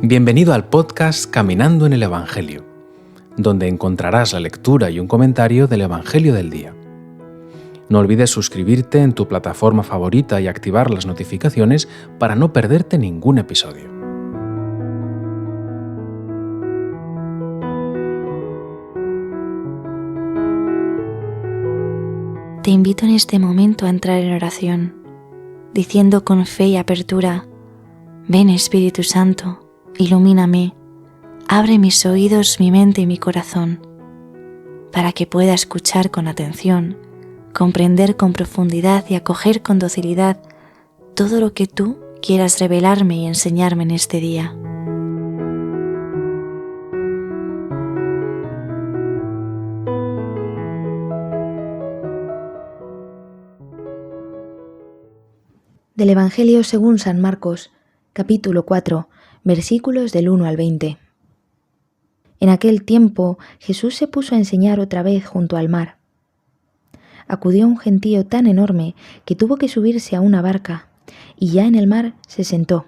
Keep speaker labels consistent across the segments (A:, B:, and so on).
A: Bienvenido al podcast Caminando en el Evangelio, donde encontrarás la lectura y un comentario del Evangelio del día. No olvides suscribirte en tu plataforma favorita y activar las notificaciones para no perderte ningún episodio.
B: Te invito en este momento a entrar en oración, diciendo con fe y apertura: ven Espíritu Santo, ilumíname, abre mis oídos, mi mente y mi corazón, para que pueda escuchar con atención, comprender con profundidad y acoger con docilidad todo lo que tú quieras revelarme y enseñarme en este día.
C: Del Evangelio según San Marcos, capítulo 4, versículos del 1 al 20. En aquel tiempo Jesús se puso a enseñar otra vez junto al mar. Acudió un gentío tan enorme que tuvo que subirse a una barca, y ya en el mar se sentó,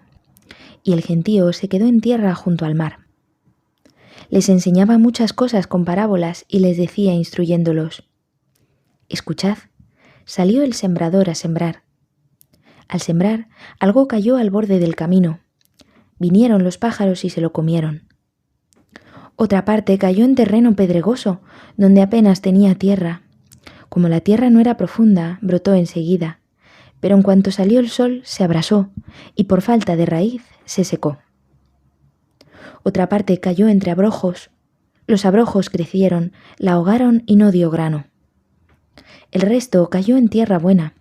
C: y el gentío se quedó en tierra junto al mar. Les enseñaba muchas cosas con parábolas y les decía instruyéndolos: escuchad, salió el sembrador a sembrar. Al sembrar, algo cayó al borde del camino. Vinieron los pájaros y se lo comieron. Otra parte cayó en terreno pedregoso, donde apenas tenía tierra. Como la tierra no era profunda, brotó enseguida, pero en cuanto salió el sol se abrasó y por falta de raíz se secó. Otra parte cayó entre abrojos. Los abrojos crecieron, la ahogaron y no dio grano. El resto cayó en tierra buena.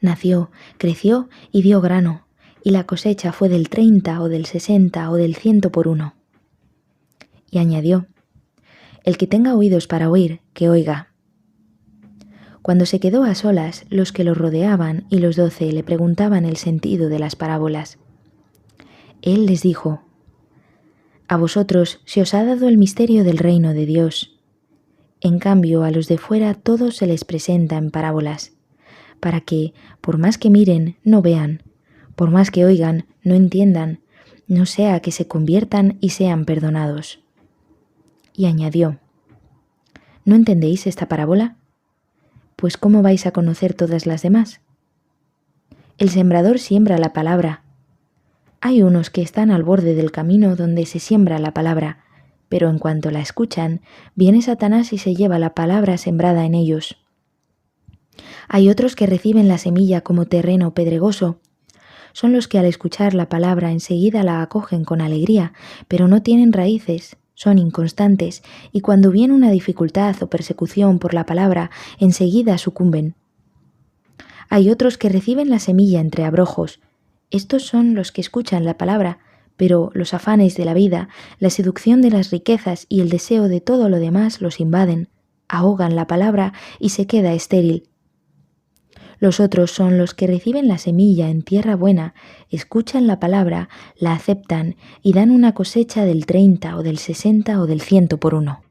C: Nació, creció y dio grano, y la cosecha fue del 30 o del 60 o del 100 por uno. Y añadió: el que tenga oídos para oír, que oiga. Cuando se quedó a solas, los que lo rodeaban y los 12 le preguntaban el sentido de las parábolas. Él les dijo: a vosotros se os ha dado el misterio del reino de Dios. En cambio, a los de fuera todo se les presenta en parábolas, para que, por más que miren, no vean, por más que oigan, no entiendan, no sea que se conviertan y sean perdonados. Y añadió: ¿no entendéis esta parábola? Pues ¿cómo vais a conocer todas las demás? El sembrador siembra la palabra. Hay unos que están al borde del camino donde se siembra la palabra, pero en cuanto la escuchan, viene Satanás y se lleva la palabra sembrada en ellos. Hay otros que reciben la semilla como terreno pedregoso. Son los que al escuchar la palabra enseguida la acogen con alegría, pero no tienen raíces, son inconstantes, y cuando viene una dificultad o persecución por la palabra, enseguida sucumben. Hay otros que reciben la semilla entre abrojos. Estos son los que escuchan la palabra, pero los afanes de la vida, la seducción de las riquezas y el deseo de todo lo demás los invaden, ahogan la palabra y se queda estéril. Los otros son los que reciben la semilla en tierra buena, escuchan la palabra, la aceptan y dan una cosecha del 30 o del 60 o del 100 por uno.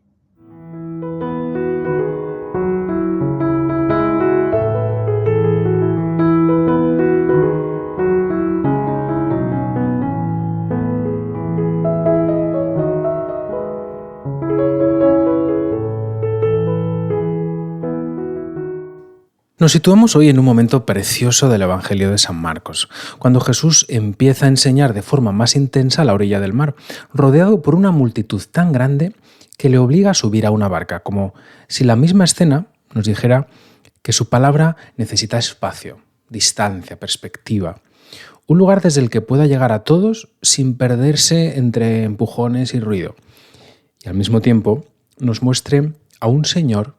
A: Nos situamos hoy en un momento precioso del Evangelio de San Marcos, cuando Jesús empieza a enseñar de forma más intensa a la orilla del mar, rodeado por una multitud tan grande que le obliga a subir a una barca, como si la misma escena nos dijera que su palabra necesita espacio, distancia, perspectiva, un lugar desde el que pueda llegar a todos sin perderse entre empujones y ruido, y al mismo tiempo nos muestre a un Señor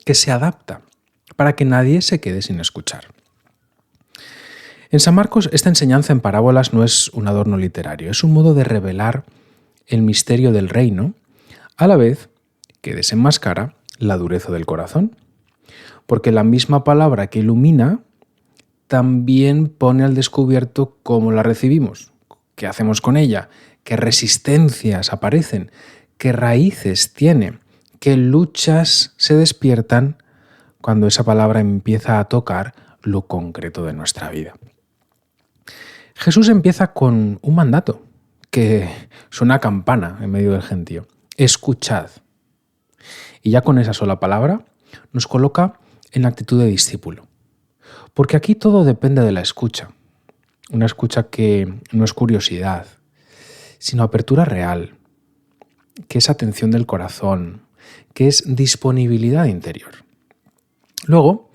A: que se adapta para que nadie se quede sin escuchar. En San Marcos, esta enseñanza en parábolas no es un adorno literario, es un modo de revelar el misterio del reino, a la vez que desenmascara la dureza del corazón. Porque la misma palabra que ilumina también pone al descubierto cómo la recibimos, qué hacemos con ella, qué resistencias aparecen, qué raíces tiene, qué luchas se despiertan cuando esa palabra empieza a tocar lo concreto de nuestra vida. Jesús empieza con un mandato, que suena a campana en medio del gentío. Escuchad. Y ya con esa sola palabra nos coloca en actitud de discípulo. Porque aquí todo depende de la escucha. Una escucha que no es curiosidad, sino apertura real, que es atención del corazón, que es disponibilidad interior. Luego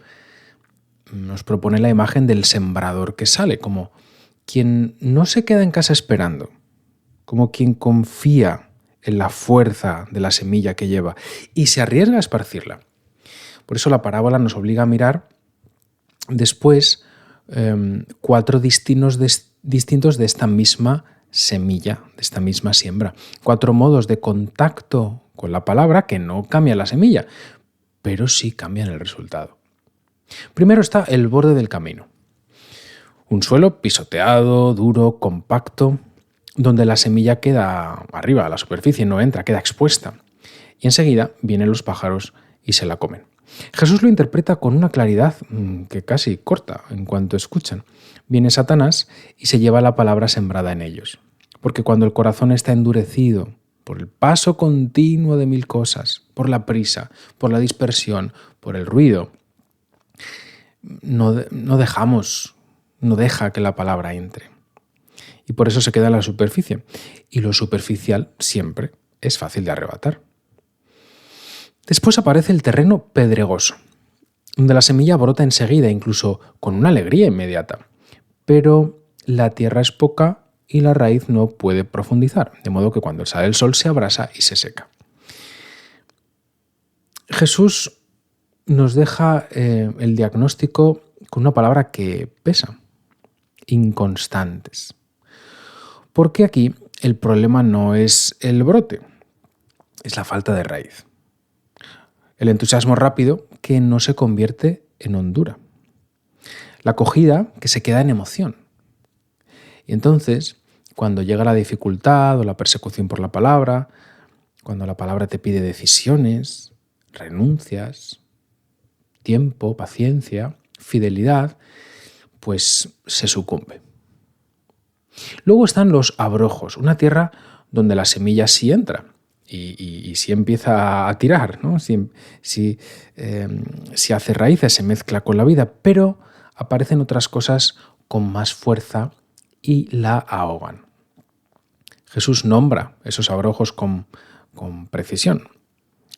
A: nos propone la imagen del sembrador que sale, como quien no se queda en casa esperando, como quien confía en la fuerza de la semilla que lleva y se arriesga a esparcirla. Por eso la parábola nos obliga a mirar después 4 distintos de esta misma semilla, de esta misma siembra. 4 modos de contacto con la palabra que no cambian la semilla, pero sí cambian el resultado. Primero está el borde del camino. Un suelo pisoteado, duro, compacto, donde la semilla queda arriba, a la superficie, no entra, queda expuesta. Y enseguida vienen los pájaros y se la comen. Jesús lo interpreta con una claridad que casi corta en cuanto escuchan. Viene Satanás y se lleva la palabra sembrada en ellos. Porque cuando el corazón está endurecido por el paso continuo de 1000 cosas, por la prisa, por la dispersión, por el ruido, no deja que la palabra entre. Y por eso se queda en la superficie. Y lo superficial siempre es fácil de arrebatar. Después aparece el terreno pedregoso, donde la semilla brota enseguida, incluso con una alegría inmediata. Pero la tierra es poca y la raíz no puede profundizar, de modo que cuando sale el sol se abrasa y se seca. Jesús nos deja el diagnóstico con una palabra que pesa: inconstantes. Porque aquí el problema no es el brote, es la falta de raíz. El entusiasmo rápido que no se convierte en hondura. La acogida que se queda en emoción. Y entonces, cuando llega la dificultad o la persecución por la palabra, cuando la palabra te pide decisiones, renuncias, tiempo, paciencia, fidelidad, pues se sucumbe. Luego están los abrojos, una tierra donde la semilla sí entra y sí empieza a tirar, ¿no? Si hace raíces, se mezcla con la vida, pero aparecen otras cosas con más fuerza y la ahogan. Jesús nombra esos abrojos con precisión: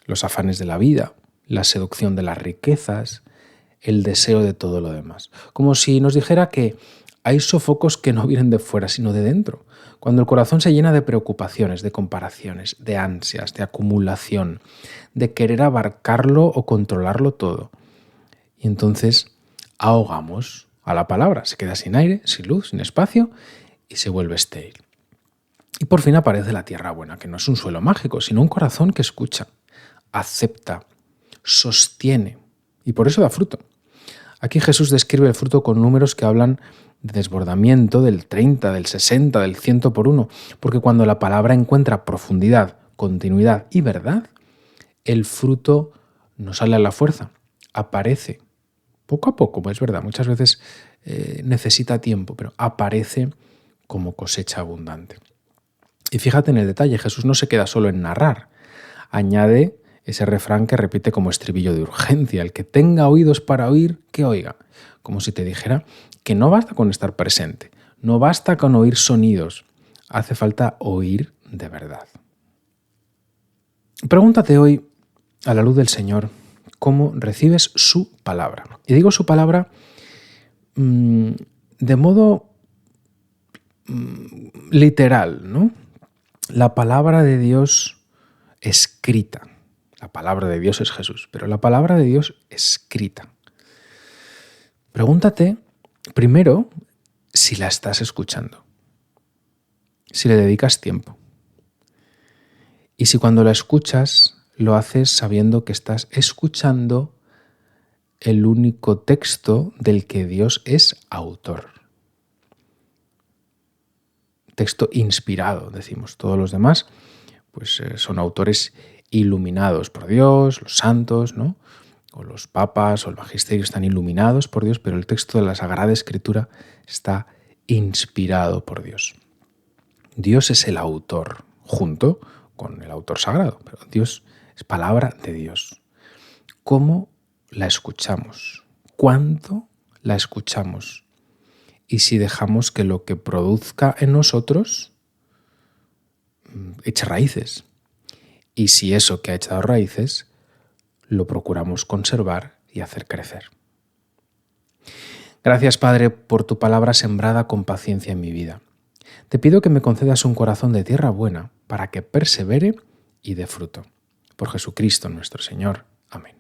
A: los afanes de la vida, la seducción de las riquezas, el deseo de todo lo demás. Como si nos dijera que hay sofocos que no vienen de fuera, sino de dentro. Cuando el corazón se llena de preocupaciones, de comparaciones, de ansias, de acumulación, de querer abarcarlo o controlarlo todo. Y entonces ahogamos a la palabra. Se queda sin aire, sin luz, sin espacio y se vuelve estéril. Y por fin aparece la tierra buena, que no es un suelo mágico, sino un corazón que escucha, acepta, sostiene y por eso da fruto. Aquí Jesús describe el fruto con números que hablan de desbordamiento del 30, del 60, del 100 por 1, porque cuando la palabra encuentra profundidad, continuidad y verdad, el fruto no sale a la fuerza, aparece poco a poco, es verdad, muchas veces necesita tiempo, pero aparece como cosecha abundante. Y fíjate en el detalle, Jesús no se queda solo en narrar, añade ese refrán que repite como estribillo de urgencia: el que tenga oídos para oír, que oiga. Como si te dijera que no basta con estar presente, no basta con oír sonidos, hace falta oír de verdad. Pregúntate hoy, a la luz del Señor, cómo recibes su palabra. Y digo su palabra de modo literal, ¿no? La palabra de Dios escrita. La palabra de Dios es Jesús, pero la palabra de Dios escrita. Pregúntate primero si la estás escuchando, si le dedicas tiempo. Y si cuando la escuchas lo haces sabiendo que estás escuchando el único texto del que Dios es autor. Texto inspirado, decimos. Todos los demás pues, son autores iluminados por Dios, los santos, ¿no? O los papas o el magisterio están iluminados por Dios, pero el texto de la Sagrada Escritura está inspirado por Dios. Dios es el autor, junto con el autor sagrado, pero Dios es palabra de Dios. ¿Cómo la escuchamos? ¿Cuánto la escuchamos? Y si dejamos que lo que produzca en nosotros eche raíces. Y si eso que ha echado raíces lo procuramos conservar y hacer crecer. Gracias, Padre, por tu palabra sembrada con paciencia en mi vida. Te pido que me concedas un corazón de tierra buena para que persevere y dé fruto. Por Jesucristo nuestro Señor. Amén.